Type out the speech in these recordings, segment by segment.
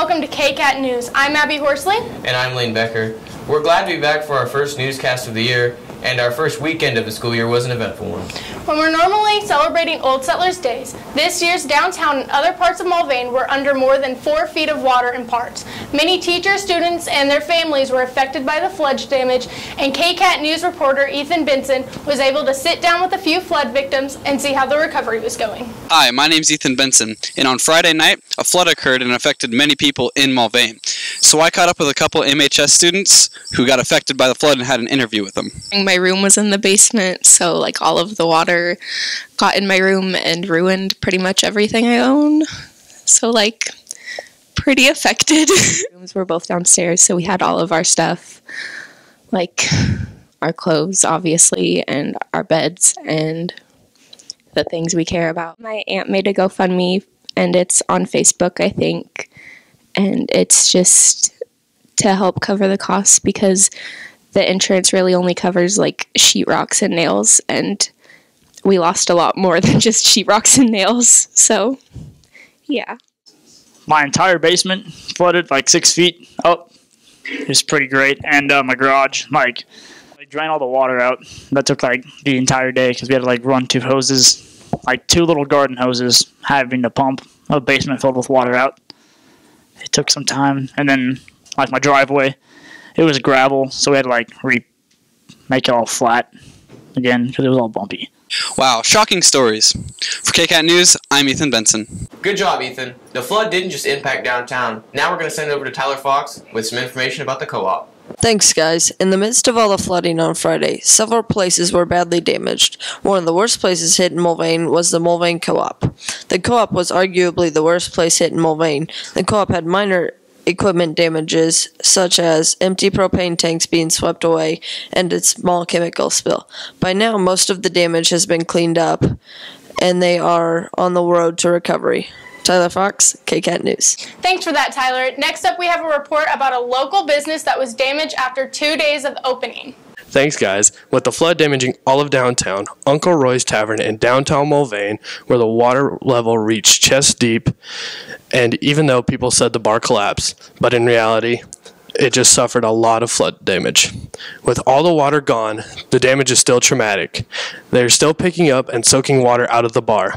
welcome to KCAT News. I'm Abby Horsley. And I'm Layne Becker. We're glad to be back for our first newscast of the year, and our first weekend of the school year was an eventful one. When we're normally celebrating Old Settlers Days, this year's downtown and other parts of Mulvane were under more than 4 feet of water in parts. Many teachers, students, and their families were affected by the flood damage, and KCAT News reporter Ethan Benson was able to sit down with a few flood victims and see how the recovery was going. Hi, my name's Ethan Benson, and on Friday night, a flood occurred and affected many people in Mulvane. So I caught up with a couple MHS students who got affected by the flood and had an interview with them. My room was in the basement, so like all of the water got in my room and ruined pretty much everything I own. So like pretty affected. Rooms were both downstairs, so we had all of our stuff, like our clothes obviously, and our beds and the things we care about. My aunt made a GoFundMe and it's on Facebook, I think, and it's just to help cover the costs because the insurance really only covers like sheetrocks and nails, and we lost a lot more than just sheetrocks and nails, so yeah. My entire basement flooded like 6 feet up. It was pretty great, and my garage, like, they drained all the water out. That took like the entire day because we had to like run 2 hoses, like 2 little garden hoses, having to pump a basement filled with water out. It took some time, and then like my driveway, it was gravel, so we had to like make it all flat again because it was all bumpy. Wow, shocking stories. For KCAT News, I'm Ethan Benson. Good job, Ethan. The flood didn't just impact downtown. Now we're going to send it over to Tyler Fox with some information about the co-op. Thanks, guys. In the midst of all the flooding on Friday, several places were badly damaged. One of the worst places hit in Mulvane was the Mulvane Co-op. The co-op was arguably the worst place hit in Mulvane. The co-op had minor equipment damages, such as empty propane tanks being swept away and a small chemical spill. By now, most of the damage has been cleaned up, and they are on the road to recovery. Tyler Fox, KCAT News. Thanks for that, Tyler. Next up, we have a report about a local business that was damaged after 2 days of opening. Thanks, guys. With the flood damaging all of downtown, Uncle Roy's Tavern in downtown Mulvane, where the water level reached chest deep, and even though people said the bar collapsed, but in reality, it just suffered a lot of flood damage. With all the water gone, the damage is still traumatic. They're still picking up and soaking water out of the bar.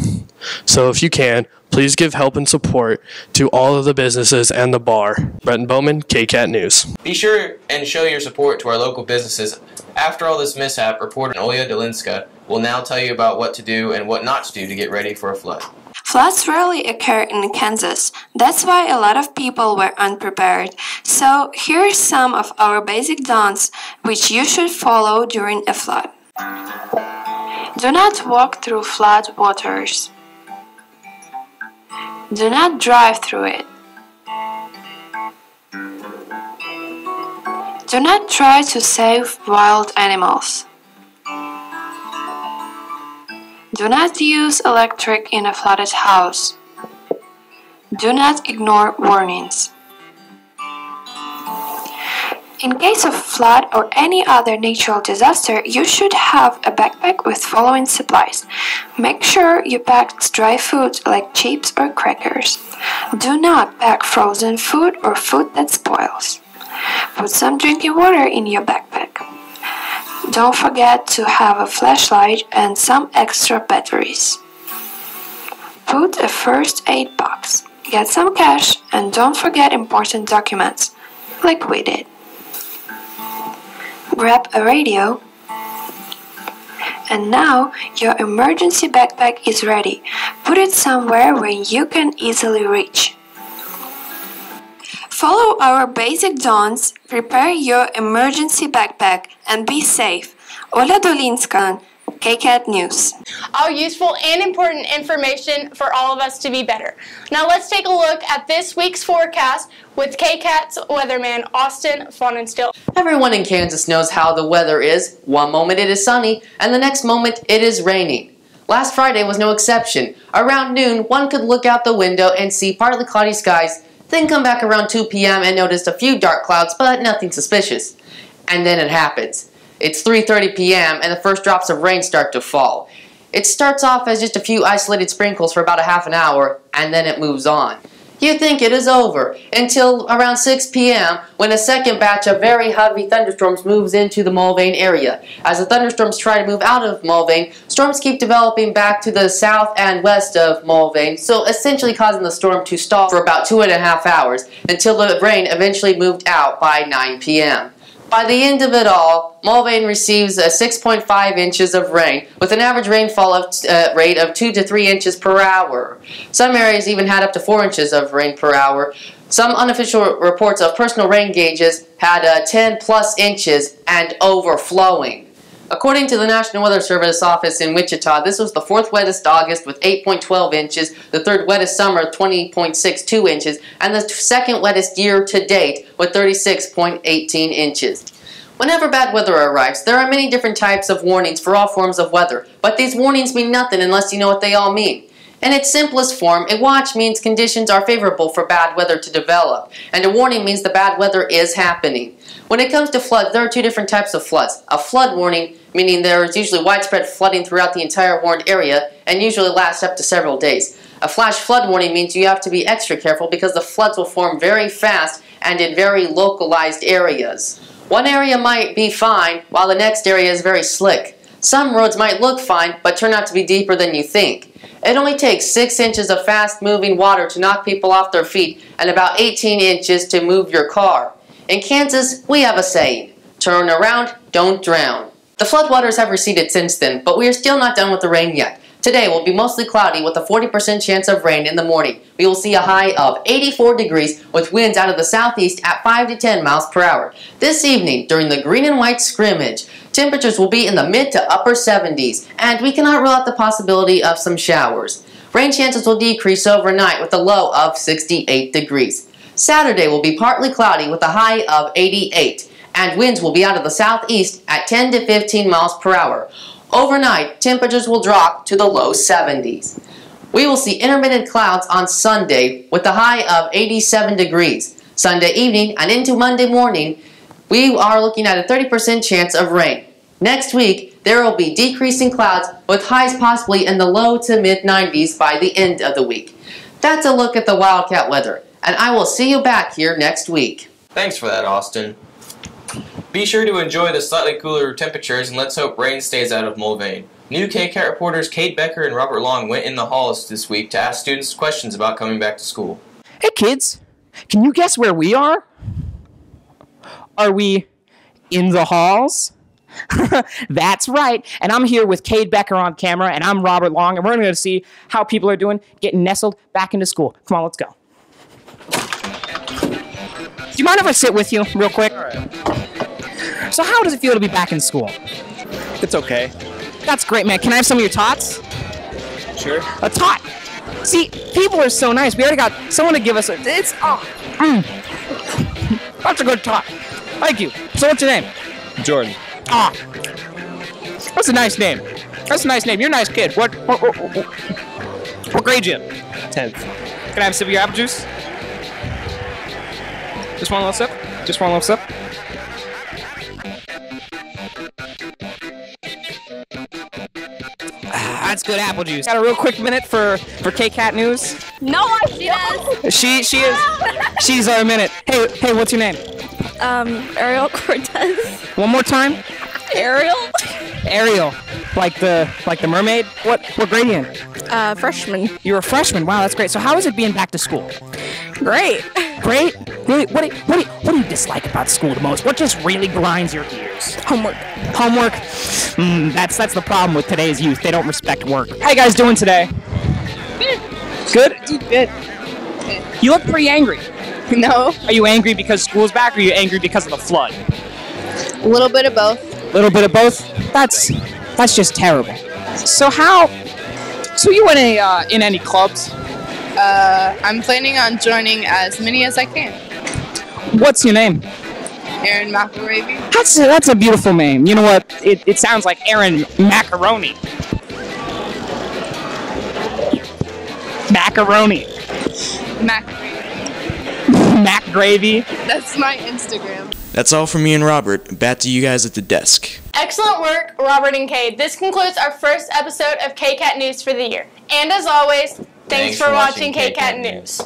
So if you can, please give help and support to all of the businesses and the bar. Bretton, Bowman, KCAT News. Be sure and show your support to our local businesses. After all this mishap, reporter Olya Dolinska will now tell you about what to do and what not to do to get ready for a flood. Floods rarely occur in Kansas. That's why a lot of people were unprepared. So here are some of our basic don'ts which you should follow during a flood. Do not walk through flood waters. Do not drive through it. Do not try to save wild animals. Do not use electric in a flooded house. Do not ignore warnings. In case of flood or any other natural disaster, you should have a backpack with following supplies. Make sure you pack dry food like chips or crackers. Do not pack frozen food or food that spoils. Put some drinking water in your backpack. Don't forget to have a flashlight and some extra batteries. Put a first aid box. Get some cash and don't forget important documents, like we did. Grab a radio. And now your emergency backpack is ready. Put it somewhere where you can easily reach. Follow our basic don'ts, prepare your emergency backpack, and be safe. Olya, Dolinska, KCAT News. All useful and important information for all of us to be better. Now let's take a look at this week's forecast with KCAT's weatherman, Austin Pfannenstiel. Everyone in Kansas knows how the weather is. One moment it is sunny, and the next moment it is raining. Last Friday was no exception. Around noon, one could look out the window and see partly cloudy skies, then come back around 2 p.m. and noticed a few dark clouds, but nothing suspicious. And then it happens. It's 3:30 p.m. and the first drops of rain start to fall. It starts off as just a few isolated sprinkles for about a half an hour, and then it moves on. You think it is over until around 6 p.m. when a second batch of very heavy thunderstorms moves into the Mulvane area. As the thunderstorms try to move out of Mulvane, storms keep developing back to the south and west of Mulvane, so essentially causing the storm to stall for about 2.5 hours until the rain eventually moved out by 9 p.m. By the end of it all, Mulvane receives 6.5 inches of rain, with an average rainfall rate of 2 to 3 inches per hour. Some areas even had up to 4 inches of rain per hour. Some unofficial reports of personal rain gauges had 10 plus inches and overflowing. According to the National Weather Service office in Wichita, this was the 4th wettest August with 8.12 inches, the 3rd wettest summer 20.62 inches, and the 2nd wettest year to date with 36.18 inches. Whenever bad weather arrives, there are many different types of warnings for all forms of weather, but these warnings mean nothing unless you know what they all mean. In its simplest form, a watch means conditions are favorable for bad weather to develop, and a warning means the bad weather is happening. When it comes to floods, there are 2 different types of floods. A flood warning, meaning there is usually widespread flooding throughout the entire warned area and usually lasts up to several days. A flash flood warning means you have to be extra careful because the floods will form very fast and in very localized areas. One area might be fine while the next area is very slick. Some roads might look fine but turn out to be deeper than you think. It only takes 6 inches of fast-moving water to knock people off their feet and about 18 inches to move your car. In Kansas, we have a saying, turn around, don't drown. The floodwaters have receded since then, but we are still not done with the rain yet. Today will be mostly cloudy with a 40% chance of rain in the morning. We will see a high of 84 degrees with winds out of the southeast at 5 to 10 miles per hour. This evening, during the green and white scrimmage, temperatures will be in the mid to upper 70s, and we cannot rule out the possibility of some showers. Rain chances will decrease overnight with a low of 68 degrees. Saturday will be partly cloudy with a high of 88, and winds will be out of the southeast at 10 to 15 miles per hour. Overnight, temperatures will drop to the low 70s. We will see intermittent clouds on Sunday with a high of 87 degrees. Sunday evening and into Monday morning, we are looking at a 30% chance of rain. Next week, there will be decreasing clouds with highs possibly in the low to mid 90s by the end of the week. That's a look at the Wildcat weather, and I will see you back here next week. Thanks for that, Austin. Be sure to enjoy the slightly cooler temperatures, and let's hope rain stays out of Mulvane. New KCAT reporters Kate Becker and Robert Long went in the halls this week to ask students questions about coming back to school. Hey kids, can you guess where we are? Are we in the halls? That's right, and I'm here with Kate Becker on camera, and I'm Robert Long, and we're going to see how people are doing getting nestled back into school. Come on, let's go. Do you mind if I sit with you real quick? All right. So how does it feel to be back in school? It's okay. That's great, man. Can I have some of your tots? Sure. A tot. See, people are so nice. We already got someone to give us a... That's a good tot. Thank you. So what's your name? Jordan. Ah. That's a nice name. That's a nice name. You're a nice kid. What grade you in? 10th. Can I have a sip of your apple juice? Just one little sip? Just one little sip? That's good apple juice. Got a real quick minute for KCAT news? No, she does. She is. She's our minute. Hey, what's your name? Ariel Cortez. One more time. Ariel. Ariel, like the mermaid. What grade are you in? Freshman. You're a freshman. Wow, that's great. So how is it being back to school? Great. Great. Really? What do you dislike about school the most? What just really grinds your gears? Homework. Homework. That's the problem with today's youth. They don't respect work. How you guys doing today? Good. Good. You look pretty angry. No. Are you angry because school's back, or are you angry because of the flood? A little bit of both. A little bit of both? That's just terrible. So you in any clubs? I'm planning on joining as many as I can. What's your name? Aaron McElravy. That's a beautiful name. You know what? It sounds like Aaron Macaroni. Macaroni. Mac Gravy. That's my Instagram. That's all from me and Robert. Back to you guys at the desk. Excellent work, Robert and Kate. This concludes our first episode of KCAT News for the year. And as always, thanks for watching KCAT News.